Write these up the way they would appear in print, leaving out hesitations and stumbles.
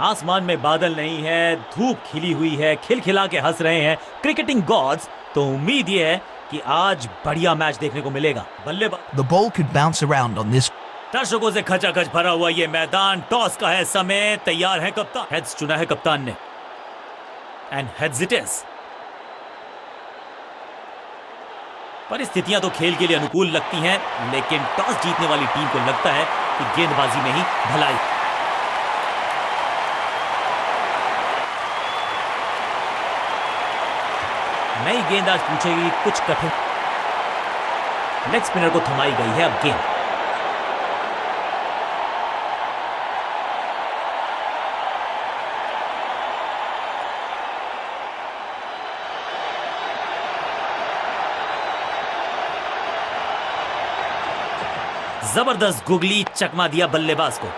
आसमान में बादल नहीं है, धूप खिली हुई है, खिलखिला के हंस रहे हैं क्रिकेटिंग गॉड्स। तो उम्मीद ये है कि आज बढ़िया मैच देखने को मिलेगा। बल्लेबाज The ball could bounce around on this. दर्शकों से खचाखच भरा हुआ ये मैदान। टॉस का है समय, तैयार है कप्तान। हेड्स चुना है कप्तान ने एंड हेड्स इट इज। परिस्थितियां तो खेल के लिए अनुकूल लगती हैं, लेकिन टॉस जीतने वाली टीम को लगता है कि गेंदबाजी में ही भलाई। नई गेंद आज पूछेगी कुछ कठिन। लेग स्पिनर को थमाई गई है अब गेंद। जबरदस्त गुगली चकमा दिया बल्लेबाज को।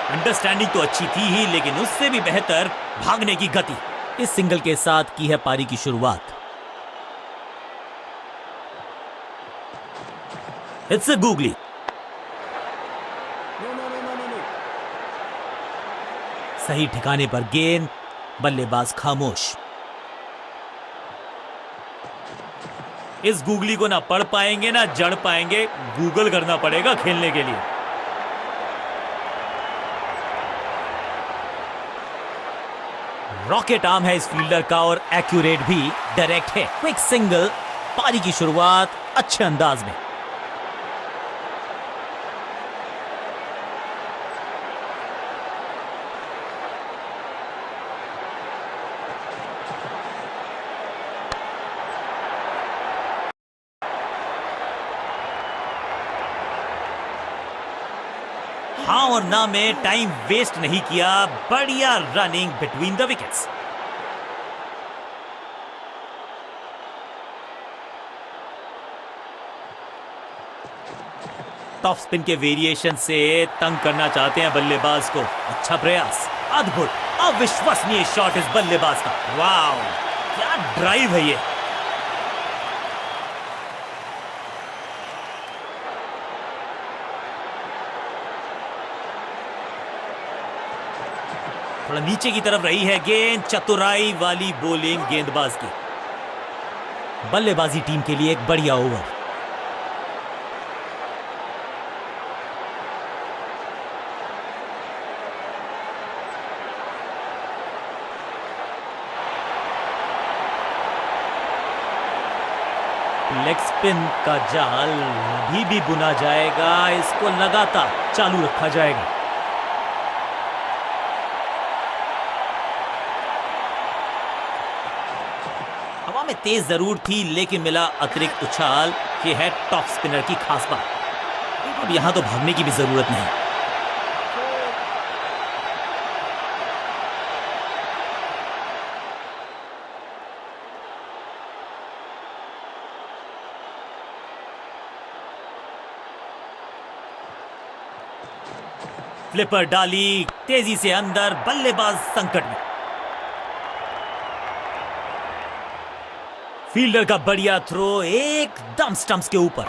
अंडरस्टैंडिंग तो अच्छी थी ही, लेकिन उससे भी बेहतर भागने की गति। इस सिंगल के साथ की है पारी की शुरुआत। It's a googly. सही ठिकाने पर गेंद, बल्लेबाज खामोश। इस गूगली को ना पढ़ पाएंगे ना जड़ पाएंगे, गूगल करना पड़ेगा खेलने के लिए। रॉकेट आर्म है इस फील्डर का और एक्यूरेट भी डायरेक्ट है। क्विक सिंगल, पारी की शुरुआत अच्छे अंदाज में। हाँ और ना में टाइम वेस्ट नहीं किया। बढ़िया running between the wickets. Top spin के वेरिएशन से तंग करना चाहते हैं बल्लेबाज को। अच्छा प्रयास, अद्भुत, अविश्वसनीय शॉट इस बल्लेबाज का। वाव, क्या ड्राइव है ये। थोड़ा नीचे की तरफ रही है गेंद। चतुराई वाली बॉलिंग गेंदबाज की। बल्लेबाजी टीम के लिए एक बढ़िया ओवर। लेग स्पिन का जाल अभी भी बुना जाएगा। इसको लगातार चालू रखा जाएगा। हवा में तेज जरूर थी, लेकिन मिला अतिरिक्त उछाल। ये है टॉप स्पिनर की खास बात। अब यहां तो भागने की भी जरूरत नहीं। फ्लिपर डाली तेजी से अंदर, बल्लेबाज संकट में। फील्डर का बढ़िया थ्रो एकदम स्टंप्स के ऊपर।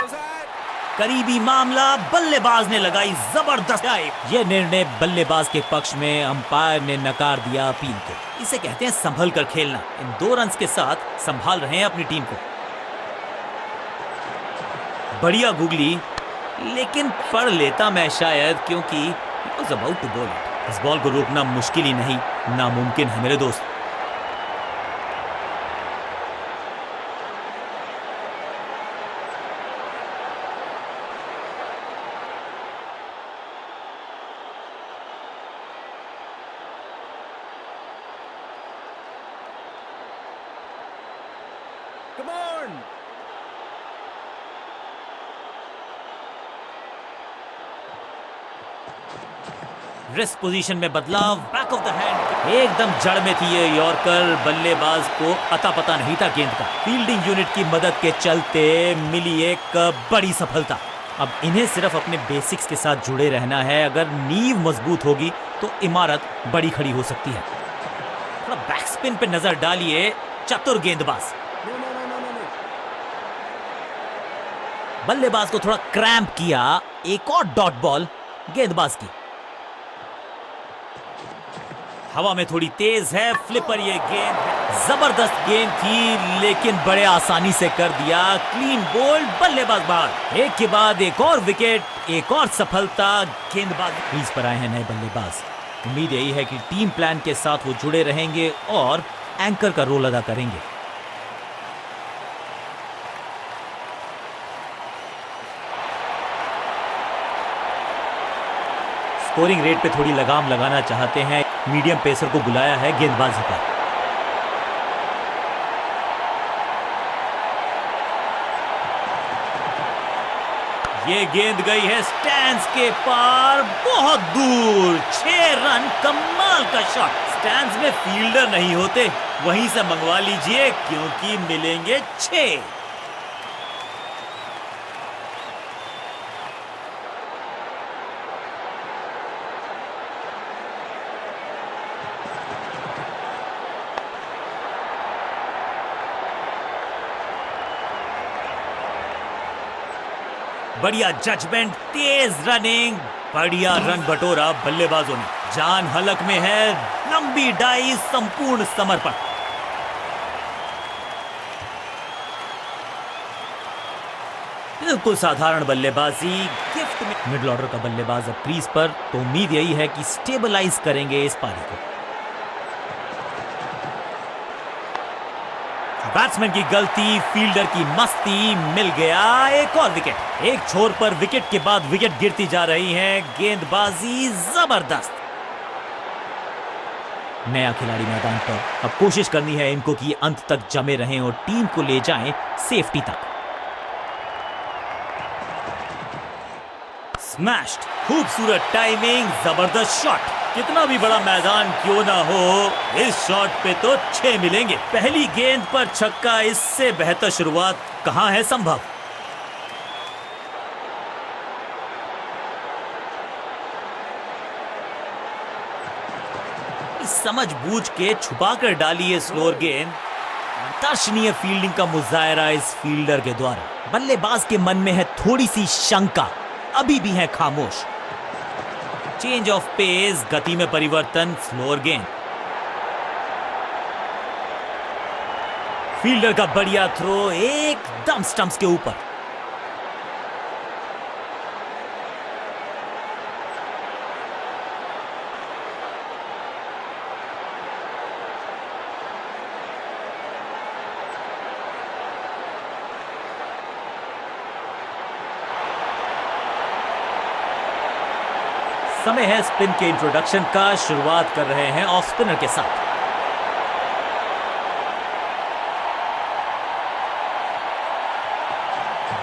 करीबी मामला, बल्लेबाज ने लगाई जबरदस्त डाइव। यह निर्णय बल्लेबाज के पक्ष में। अंपायर ने नकार दिया अपील को। इसे कहते हैं संभल कर खेलना। इन 2 रन्स के साथ संभाल रहे हैं अपनी टीम को। बढ़िया गुगली, लेकिन पढ़ लेता मैं शायद, क्योंकि he was about to bowl it। इस बॉल को रोकना मुश्किल ही नहीं, नामुमकिन है मेरे दोस्त। Come on! रिस्ट पोजीशन में बदलाव, बैक ऑफ द हैंड। एकदम जड़ में थी ये यॉर्कर। बल्लेबाज को अता पता नहीं था गेंद का। फील्डिंग यूनिट की मदद के चलते मिली एक बड़ी सफलता। अब इन्हें सिर्फ अपने बेसिक्स के साथ जुड़े रहना है। अगर नींव मजबूत होगी तो इमारत बड़ी खड़ी हो सकती है। थोड़ा बैक स्पिन पे नजर डालिए। चतुर गेंदबाज। बल्लेबाज को थोड़ा क्रैम्प किया। एक और डॉट बॉल गेंदबाज की। हवा में थोड़ी तेज है, फ्लिपर ये गेंद है। जबरदस्त गेंद थी लेकिन बड़े आसानी से कर दिया। क्लीन बोल्ड, बल्लेबाज बाहर। एक के बाद एक और विकेट, एक और सफलता। गेंदबाज क्रीज पर आए हैं नए बल्लेबाज। उम्मीद यही है कि टीम प्लान के साथ वो जुड़े रहेंगे और एंकर का रोल अदा करेंगे। स्कोरिंग रेट पे थोड़ी लगाम लगाना चाहते हैं। मीडियम पेसर को बुलाया है गेंदबाजी पर। ये गेंद गई है स्टैंड्स के पार, बहुत दूर। 6 रन, कमाल का शॉट। स्टैंड्स में फील्डर नहीं होते, वहीं से मंगवा लीजिए क्योंकि मिलेंगे 6। बढ़िया जजमेंट, तेज रनिंग, बढ़िया रन बटोरा बल्लेबाजों ने। जान हलक में है, लंबी डाई, संपूर्ण समर्पण। बिल्कुल साधारण बल्लेबाजी, गिफ्ट में। मिडिल ऑर्डर का बल्लेबाज अब क्रीज पर, तो उम्मीद यही है कि स्टेबलाइज करेंगे इस पारी को। बैट्समैन की गलती, फील्डर की मस्ती, मिल गया एक और विकेट। एक छोर पर विकेट के बाद विकेट गिरती जा रही है। गेंदबाजी जबरदस्त। नया खिलाड़ी मैदान पर, अब कोशिश करनी है इनको कि अंत तक जमे रहें और टीम को ले जाएं सेफ्टी तक। स्मैश्ड, खूबसूरत टाइमिंग, जबरदस्त शॉट। कितना भी बड़ा मैदान क्यों ना हो, इस शॉट पे तो 6 मिलेंगे। पहली गेंद पर छक्का, इससे बेहतर शुरुआत कहां है संभव। समझ बूझ के छुपा कर डाली है स्लोअर गेंद। दर्शनीय फील्डिंग का मुजाहरा इस फील्डर के द्वारा। बल्लेबाज के मन में है थोड़ी सी शंका, अभी भी है खामोश। चेंज ऑफ पेस, गति में परिवर्तन, स्लोअर गेंद। फील्डर का बढ़िया थ्रो, एकदम स्टंप्स के ऊपर। समय है स्पिन के इंट्रोडक्शन का। शुरुआत कर रहे हैं ऑफ स्पिनर के साथ।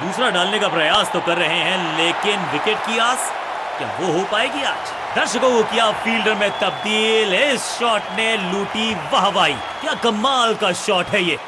दूसरा डालने का प्रयास तो कर रहे हैं लेकिन विकेट की आस क्या वो हो पाएगी आज। दर्शकों को किया फील्डर में तब्दील। इस शॉट ने लूटी वाहवाही। क्या कमाल का शॉट है ये।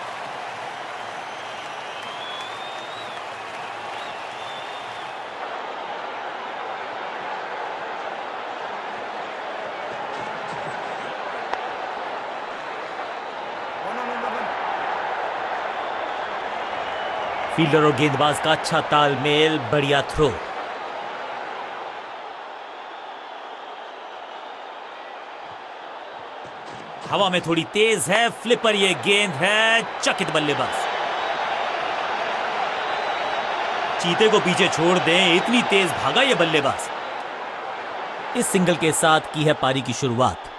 फील्डर और गेंदबाज का अच्छा तालमेल, बढ़िया थ्रो। हवा में थोड़ी तेज है, फ्लिपर ये गेंद है। चकित बल्लेबाज। चीते को पीछे छोड़ दें, इतनी तेज भागा ये बल्लेबाज। इस सिंगल के साथ की है पारी की शुरुआत।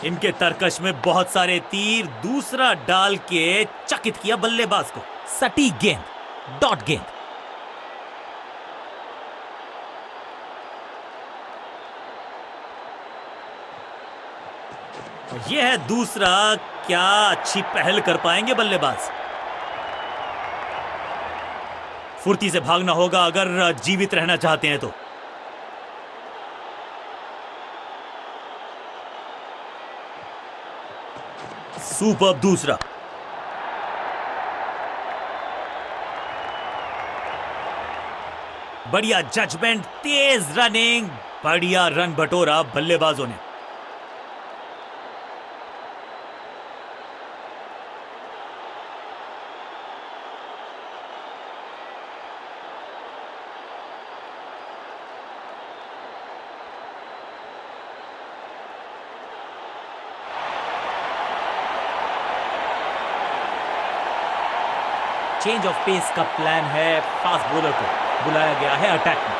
इनके तरकश में बहुत सारे तीर। दूसरा डाल के चकित किया बल्लेबाज को। सटीक गेंद, डॉट गेंद। यह है दूसरा। क्या अच्छी पहल कर पाएंगे बल्लेबाज। फुर्ती से भागना होगा अगर जीवित रहना चाहते हैं तो। सुपर दूसरा। बढ़िया जजमेंट, तेज रनिंग, बढ़िया रन बटोरा बल्लेबाजों ने। चेंज ऑफ पेस का प्लान है। फास्ट बॉलर को बुलाया गया है अटैक में।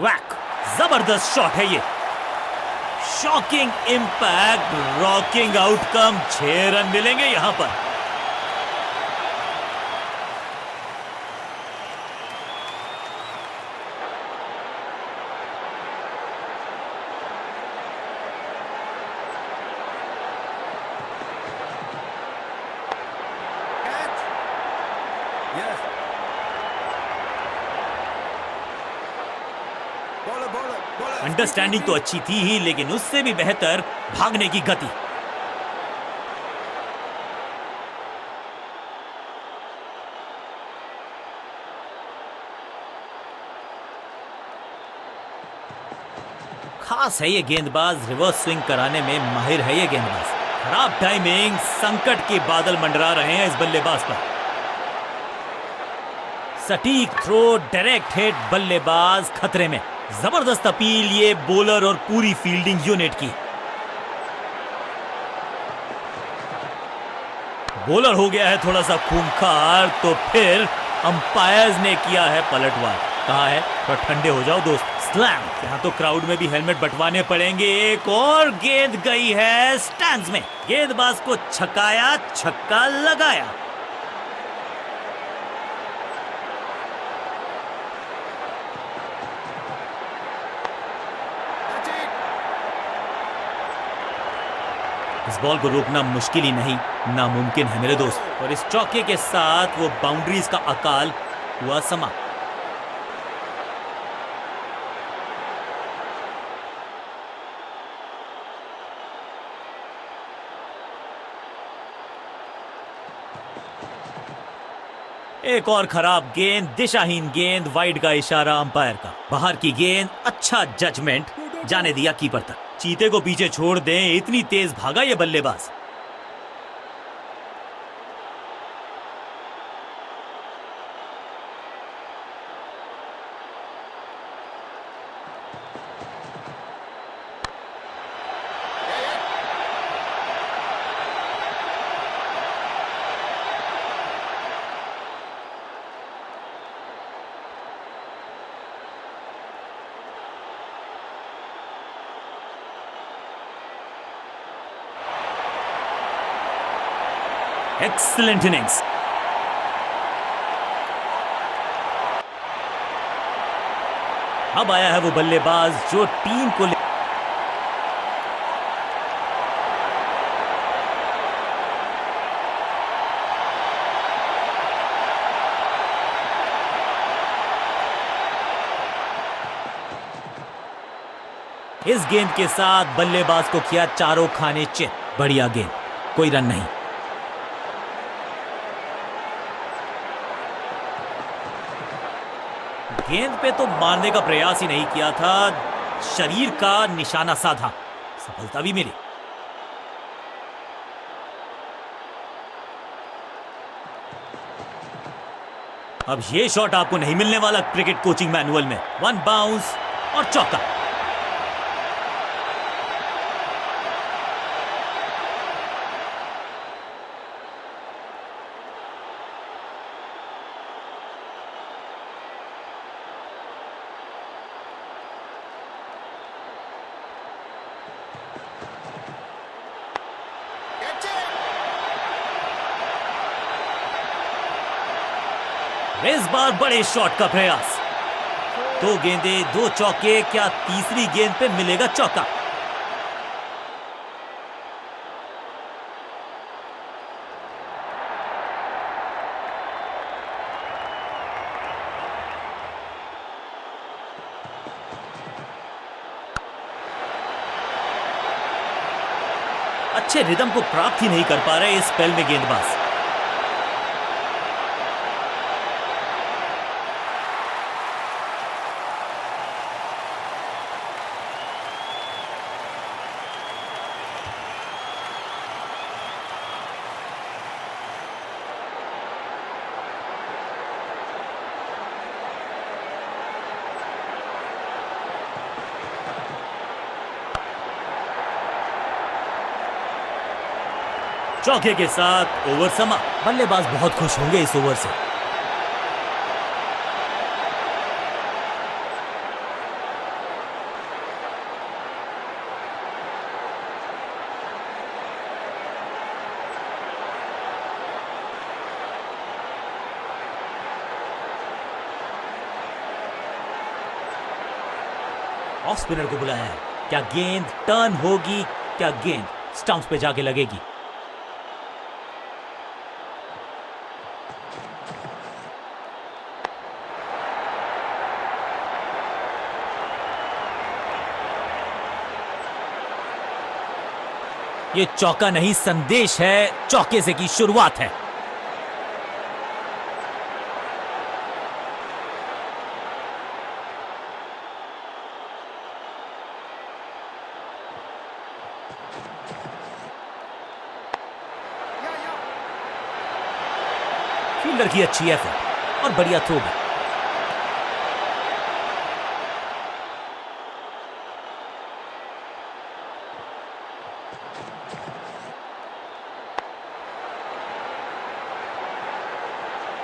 वैक, जबरदस्त शॉट है ये। Shocking impact, rocking outcome. 6 run मिलेंगे यहां पर। अंडरस्टैंडिंग तो अच्छी थी ही, लेकिन उससे भी बेहतर भागने की गति। खास है ये गेंदबाज, रिवर्स स्विंग कराने में माहिर है ये गेंदबाज। खराब टाइमिंग, संकट के बादल मंडरा रहे हैं इस बल्लेबाज पर। सटीक थ्रो, डायरेक्ट हिट, बल्लेबाज खतरे में। जबरदस्त अपील ये बॉलर और पूरी फील्डिंग यूनिट की। बॉलर हो गया है थोड़ा सा खूंखार, तो फिर अंपायर्स ने किया है पलटवार। कहा है थोड़ा ठंडे हो जाओ दोस्त। स्लैम। यहां तो क्राउड में भी हेलमेट बंटवाने पड़ेंगे। एक और गेंद गई है स्टैंड्स में। गेंदबाज को छकाया, छक्का लगाया। इस बॉल को रोकना मुश्किल ही नहीं, नामुमकिन है मेरे दोस्त। और इस चौके के साथ वो बाउंड्रीज का अकाल हुआ समाप्त। एक और खराब गेंद, दिशाहीन गेंद, वाइड का इशारा अंपायर का। बाहर की गेंद, अच्छा जजमेंट, जाने दिया कीपर तक। चीते को पीछे छोड़ दें, इतनी तेज भागा ये बल्लेबाज। Excellent innings. अब आया है वो बल्लेबाज जो टीम को इस गेंद के साथ बल्लेबाज को किया चारों खाने चित। बढ़िया गेंद, कोई रन नहीं। गेंद पे तो मारने का प्रयास ही नहीं किया था, शरीर का निशाना साधा, सफलता भी मिली। अब ये शॉट आपको नहीं मिलने वाला क्रिकेट कोचिंग मैनुअल में। 1 बाउंस और चौका। इस बार बड़े शॉट का प्रयास। 2 गेंदे, 2 चौके, क्या तीसरी गेंद पे मिलेगा चौका? अच्छे रिदम को प्राप्त ही नहीं कर पा रहे इस स्पेल में गेंदबाज। चौके के साथ ओवर समा। बल्लेबाज बहुत खुश होंगे इस ओवर से। ऑफ स्पिनर को बुलाया है। क्या गेंद टर्न होगी? क्या गेंद स्टंप्स पे जाके लगेगी? ये चौका नहीं, संदेश है। चौके से की शुरुआत है। फील्डर की अच्छी एफर्ट और बढ़िया थ्रो भी।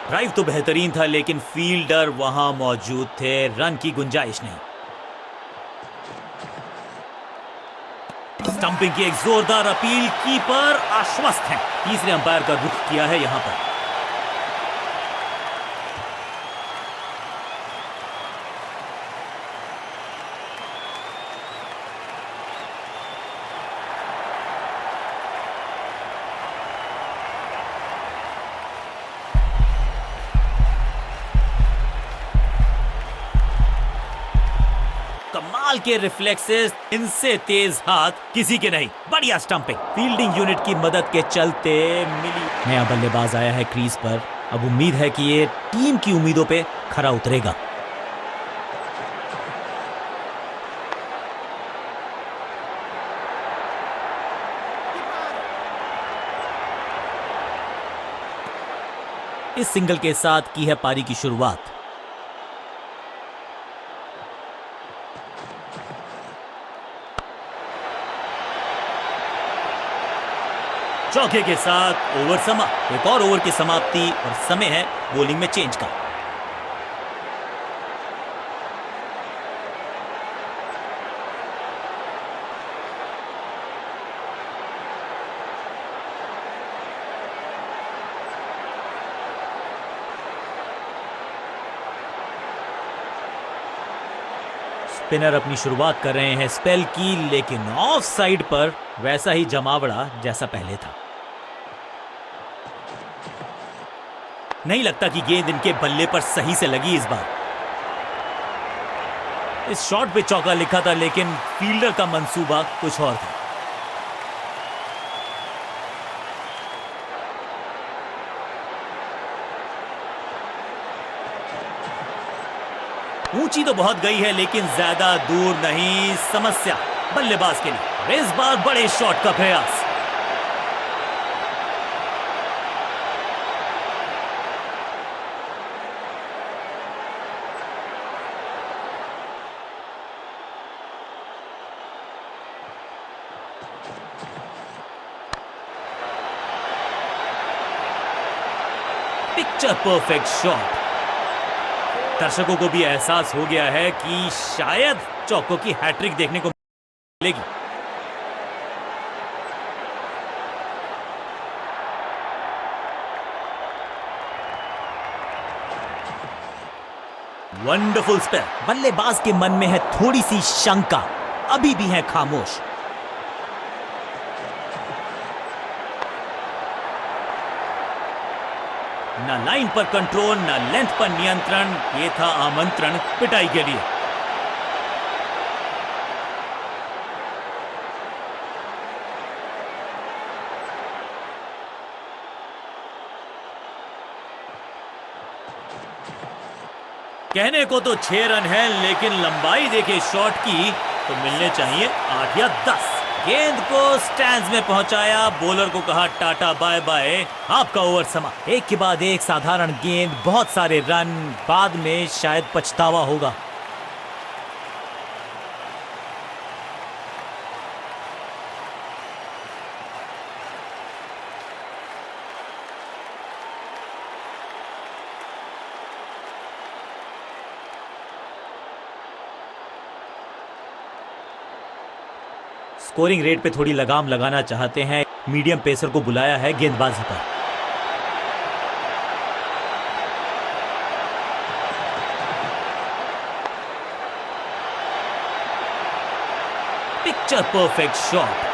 ड्राइव तो बेहतरीन था, लेकिन फील्डर वहां मौजूद थे। रन की गुंजाइश नहीं। स्टंपिंग की एक जोरदार अपील। कीपर आश्वस्त है। तीसरे अंपायर का रुख किया है यहां पर। कमाल के रिफ्लेक्सेस, इनसे तेज हाथ किसी के नहीं। बढ़िया स्टंपिंग। फील्डिंग यूनिट की मदद के चलते मिली। नया बल्लेबाज आया है क्रीज पर। अब उम्मीद है कि ये टीम की उम्मीदों पे खरा उतरेगा। इस सिंगल के साथ की है पारी की शुरुआत। चौके के साथ ओवर समा। एक और ओवर की समाप्ति और समय है बॉलिंग में चेंज का। स्पिनर अपनी शुरुआत कर रहे हैं स्पेल की, लेकिन ऑफ साइड पर वैसा ही जमावड़ा जैसा पहले था। नहीं लगता कि गेंद इनके बल्ले पर सही से लगी इस बार। इस शॉट पे चौका लिखा था, लेकिन फील्डर का मंसूबा कुछ और था। ऊंची तो बहुत गई है, लेकिन ज्यादा दूर नहीं। समस्या बल्लेबाज के लिए। और इस बार बड़े शॉट का प्रयास। Picture perfect shot. दर्शकों को भी एहसास हो गया है कि शायद चौकों की हैट्रिक देखने को मिलेगी। Wonderful spell. बल्लेबाज के मन में है थोड़ी सी शंका, अभी भी है खामोश। ना लाइन पर कंट्रोल, ना लेंथ पर नियंत्रण। ये था आमंत्रण पिटाई के लिए। कहने को तो 6 रन है, लेकिन लंबाई देखे शॉट की तो मिलने चाहिए 8 या 10। गेंद को स्टैंड्स में पहुंचाया। बॉलर को कहा टाटा बाय बाय, आपका ओवर समा। एक के बाद एक साधारण गेंद, बहुत सारे रन। बाद में शायद पछतावा होगा। स्कोरिंग रेट पे थोड़ी लगाम लगाना चाहते हैं, मीडियम पेसर को बुलाया है गेंदबाजी पर। Picture perfect shot.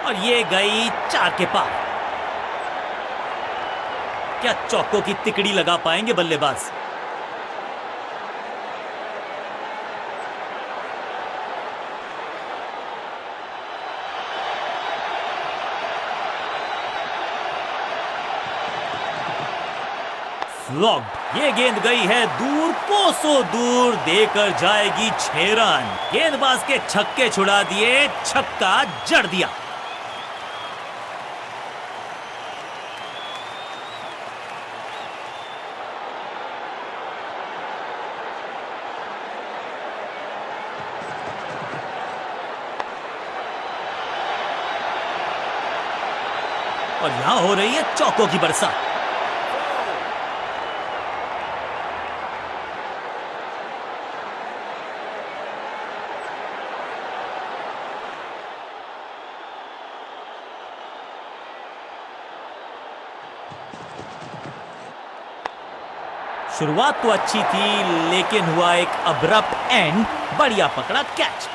और ये गई 4 के पार। क्या चौकों की तिकड़ी लगा पाएंगे बल्लेबाज? फ्लॉग्ड। ये गेंद गई है दूर, कोसों दूर, देकर जाएगी 6 रन। गेंदबाज के छक्के छुड़ा दिए, छक्का जड़ दिया। और यहां हो रही है चौकों की बरसात। शुरुआत तो अच्छी थी, लेकिन हुआ एक अब्रप्ट एंड। बढ़िया पकड़ा कैच।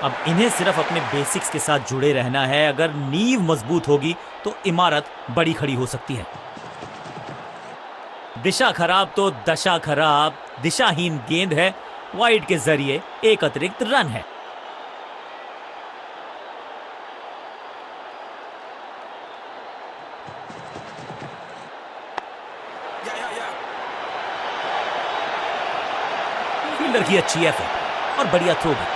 अब इन्हें सिर्फ अपने बेसिक्स के साथ जुड़े रहना है। अगर नींव मजबूत होगी तो इमारत बड़ी खड़ी हो सकती है। दिशा खराब तो दशा खराब। दिशाहीन गेंद है, वाइड के जरिए एक अतिरिक्त रन है। फील्डर की अच्छी एफर्ट और बढ़िया थ्रो भी।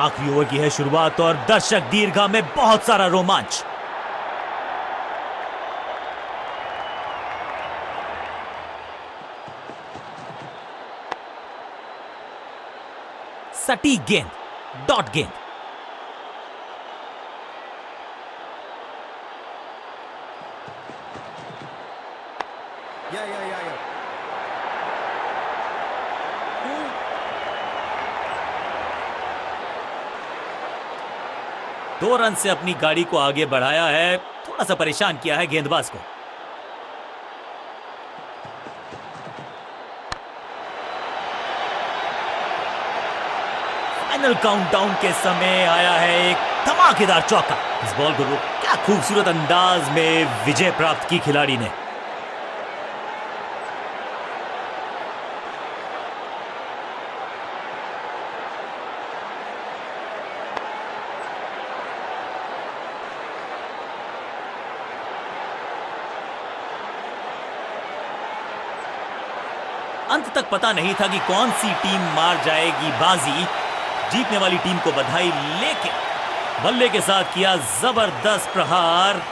आखिरी ओवर की है शुरुआत और दर्शक दीर्घा में बहुत सारा रोमांच। सटीक गेंद, डॉट गेंद। दो रन से अपनी गाड़ी को आगे बढ़ाया है, थोड़ा सा परेशान किया है गेंदबाज को। फाइनल काउंटडाउन के समय आया है एक धमाकेदार चौका। इस बॉल को क्या खूबसूरत अंदाज में विजय प्राप्त की खिलाड़ी ने। अंत तक पता नहीं था कि कौन सी टीम मार जाएगी बाजी। जीतने वाली टीम को बधाई, लेकिन बल्ले के साथ किया जबरदस्त प्रहार।